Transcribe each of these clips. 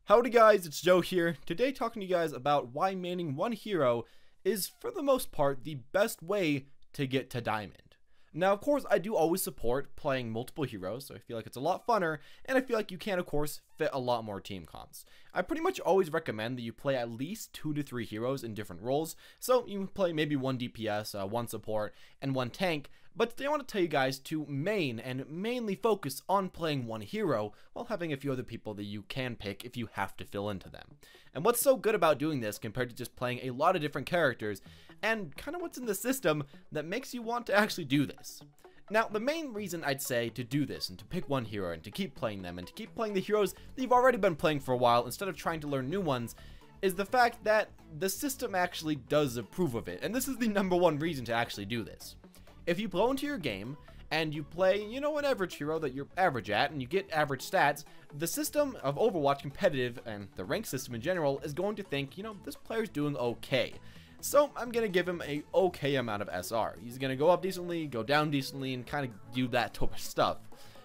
Howdy guys, it's Joe here, today talking to you guys about why maining one hero is, for the most part, the best way to get to Diamond. Now, of course, I do always support playing multiple heroes, so I feel like it's a lot funner, and I feel like you can, of course, fit a lot more team comps. I pretty much always recommend that you play at least 2 to 3 heroes in different roles, so you play maybe 1 DPS, 1 support, and 1 tank, but today I want to tell you guys to main and mainly focus on playing 1 hero while having a few other people that you can pick if you have to fill into them. And what's so good about doing this compared to just playing a lot of different characters, and kind of what's in the system that makes you want to actually do this. Now, the main reason I'd say to do this and to pick 1 hero and to keep playing them and to keep playing the heroes that you've already been playing for a while instead of trying to learn new ones is the fact that the system actually does approve of it, and this is the #1 reason to actually do this. If you blow into your game and you play, an average hero that you're average at and you get average stats, the system of Overwatch competitive and the rank system in general is going to think, this player's doing okay. So I'm going to give him a okay amount of SR. He's going to go up decently, go down decently, and kind of do that type of stuff.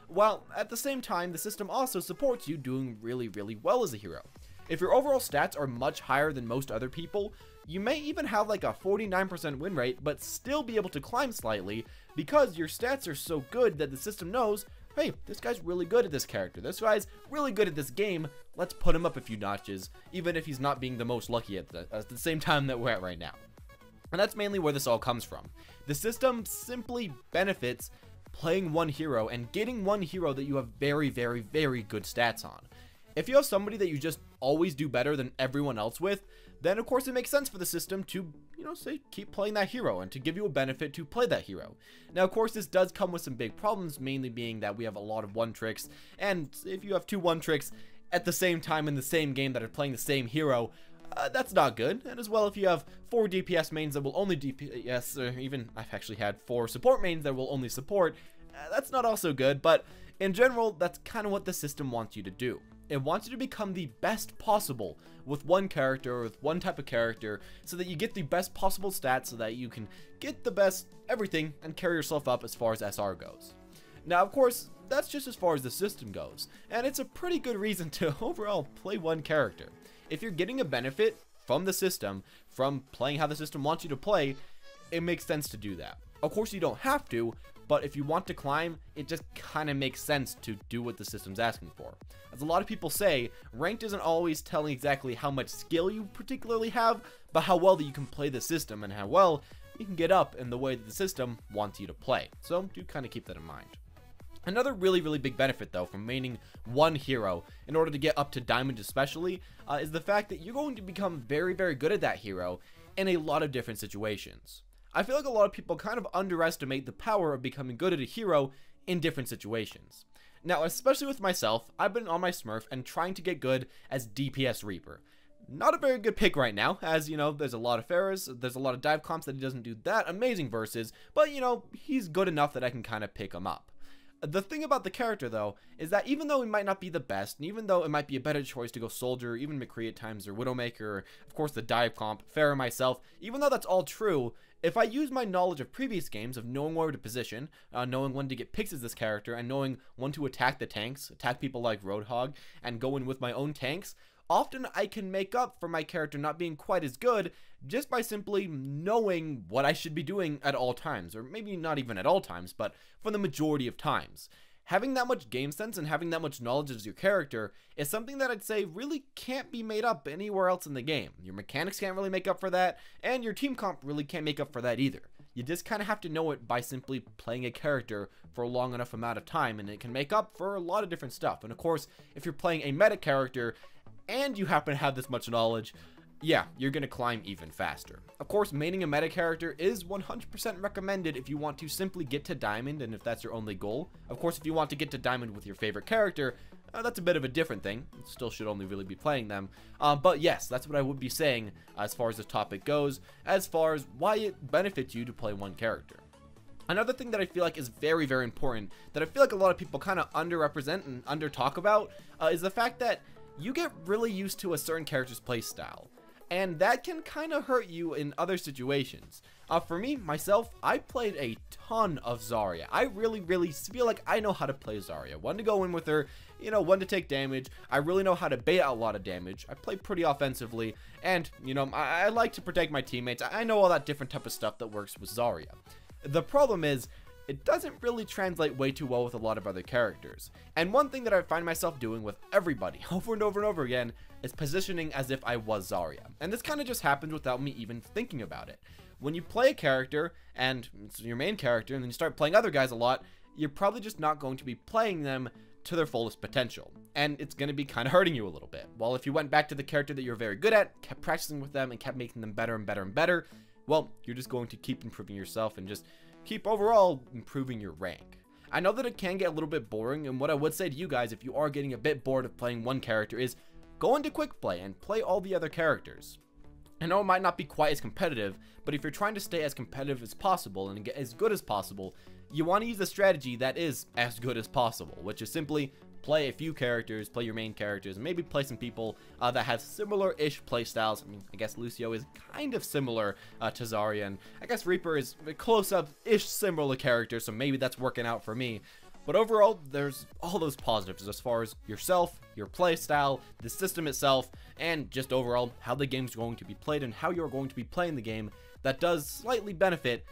While at the same time, the system also supports you doing really, really well as a hero. If your overall stats are much higher than most other people, you may even have like a 49% win rate, but still be able to climb slightly because your stats are so good that the system knows, hey, this guy's really good at this character, this guy's really good at this game, let's put him up a few notches, even if he's not being the most lucky at the same time that we're at right now. And that's mainly where this all comes from. The system simply benefits playing 1 hero and getting 1 hero that you have very, very, very good stats on. If you have somebody that you just always do better than everyone else with, then of course it makes sense for the system to, say keep playing that hero and to give you a benefit to play that hero. Now, of course, this does come with some big problems, mainly being that we have a lot of 1-tricks, and if you have 2 1-tricks at the same time in the same game that are playing the same hero, that's not good. And as well, if you have 4 DPS mains that will only DPS, or even I've actually had 4 support mains that will only support, that's not also good, but in general, that's kind of what the system wants you to do. It wants you to become the best possible with 1 character or with 1 type of character so that you get the best possible stats so that you can get the best everything and carry yourself up as far as SR goes. Now, of course, that's just as far as the system goes, and it's a pretty good reason to overall play 1 character. If you're getting a benefit from the system, from playing how the system wants you to play, it makes sense to do that. Of course, you don't have to, but if you want to climb, it just kind of makes sense to do what the system's asking for. As a lot of people say, ranked isn't always telling exactly how much skill you particularly have, but how well that you can play the system and how well you can get up in the way that the system wants you to play. So do kind of keep that in mind. Another really, really big benefit, though, from maining 1 hero in order to get up to Diamond especially, is the fact that you're going to become very, very good at that hero in a lot of different situations. I feel like a lot of people kind of underestimate the power of becoming good at a hero in different situations. Now, especially with myself, I've been on my smurf and trying to get good as DPS Reaper. Not a very good pick right now, as, there's a lot of Pharahs, there's a lot of dive comps that he doesn't do that amazing versus, but, he's good enough that I can kind of pick him up. The thing about the character, though, is that even though he might not be the best, and even though it might be a better choice to go Soldier, even McCree at times, or Widowmaker, or of course the dive comp, Pharah myself, even though that's all true, if I use my knowledge of previous games, of knowing where to position, knowing when to get picks as this character, and knowing when to attack the tanks, attack people like Roadhog, and go in with my own tanks, often I can make up for my character not being quite as good just by simply knowing what I should be doing at all times, or maybe not even at all times, but for the majority of times. Having that much game sense and having that much knowledge as your character is something that I'd say really can't be made up anywhere else in the game. Your mechanics can't really make up for that, and your team comp really can't make up for that either. You just kind of have to know it by simply playing a character for a long enough amount of time, and it can make up for a lot of different stuff. And of course, if you're playing a meta character and you happen to have this much knowledge, yeah, you're going to climb even faster. Of course, maining a meta character is 100% recommended if you want to simply get to Diamond, and if that's your only goal. Of course, if you want to get to Diamond with your favorite character, that's a bit of a different thing. You still should only really be playing them. But yes, that's what I would be saying as far as this topic goes, as far as why it benefits you to play 1 character. Another thing that I feel like is very, very important, that I feel like a lot of people kind of underrepresent and under talk about, is the fact that you get really used to a certain character's playstyle. and that can kind of hurt you in other situations. For me, myself, I played a ton of Zarya. I really feel like I know how to play Zarya. When to go in with her, you know, when to take damage. I really know how to bait out a lot of damage. I play pretty offensively, and, you know, I like to protect my teammates. I know all that different type of stuff that works with Zarya. The problem is, it doesn't really translate way too well with a lot of other characters. And one thing that I find myself doing with everybody over and over and over again is positioning as if I was Zarya. And this kind of just happens without me even thinking about it. When you play a character, and it's your main character, and then you start playing other guys a lot, you're probably just not going to be playing them to their fullest potential. And it's going to be kind of hurting you a little bit. While if you went back to the character that you're very good at, kept practicing with them, and kept making them better and better and better, well, you're just going to keep improving yourself and just keep overall improving your rank. I know that it can get a little bit boring, and what I would say to you guys if you are getting a bit bored of playing one character is go into quick play and play all the other characters. I know it might not be quite as competitive, but if you're trying to stay as competitive as possible and get as good as possible, you want to use a strategy that is as good as possible, which is simply play a few characters, play your main characters, and maybe play some people that have similar-ish playstyles. I mean, I guess Lucio is kind of similar to Zarya, and I guess Reaper is a close-up-ish similar character, so maybe that's working out for me. But overall, there's all those positives as far as yourself, your playstyle, the system itself, and just overall how the game's going to be played and how you're going to be playing the game that does slightly benefit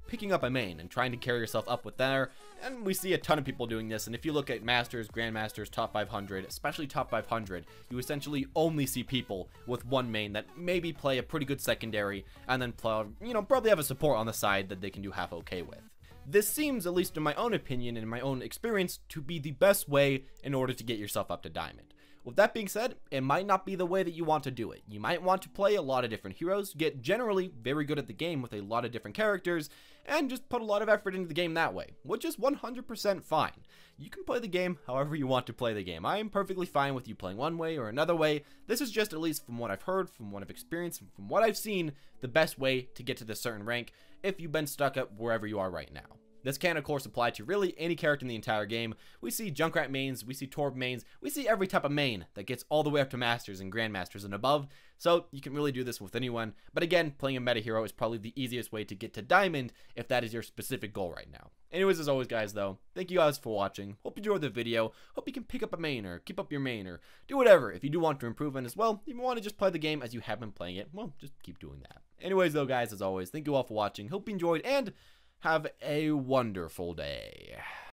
picking up a main and trying to carry yourself up with there. And we see a ton of people doing this, and if you look at Masters, Grandmasters, top 500, especially top 500, you essentially only see people with one main that maybe play a pretty good secondary and then play, you know, probably have a support on the side that they can do half okay with. This seems, at least in my own opinion and in my own experience, to be the best way in order to get yourself up to diamond. With that being said, it might not be the way that you want to do it. You might want to play a lot of different heroes, get generally very good at the game with a lot of different characters, and just put a lot of effort into the game that way, which is 100% fine. You can play the game however you want to play the game. I am perfectly fine with you playing one way or another way. This is just, at least from what I've heard, from what I've experienced, and from what I've seen, the best way to get to this certain rank if you've been stuck at wherever you are right now. This can, of course, apply to really any character in the entire game. We see Junkrat mains, we see Torb mains, we see every type of main that gets all the way up to Masters and Grandmasters and above, so you can really do this with anyone. But again, playing a meta hero is probably the easiest way to get to Diamond if that is your specific goal right now. Anyways, as always, guys, though, thank you guys for watching. Hope you enjoyed the video. Hope you can pick up a main or keep up your main or do whatever. If you do want to improve on as well, if you want to just play the game as you have been playing it, well, just keep doing that. Anyways, though, guys, as always, thank you all for watching. Hope you enjoyed, and have a wonderful day.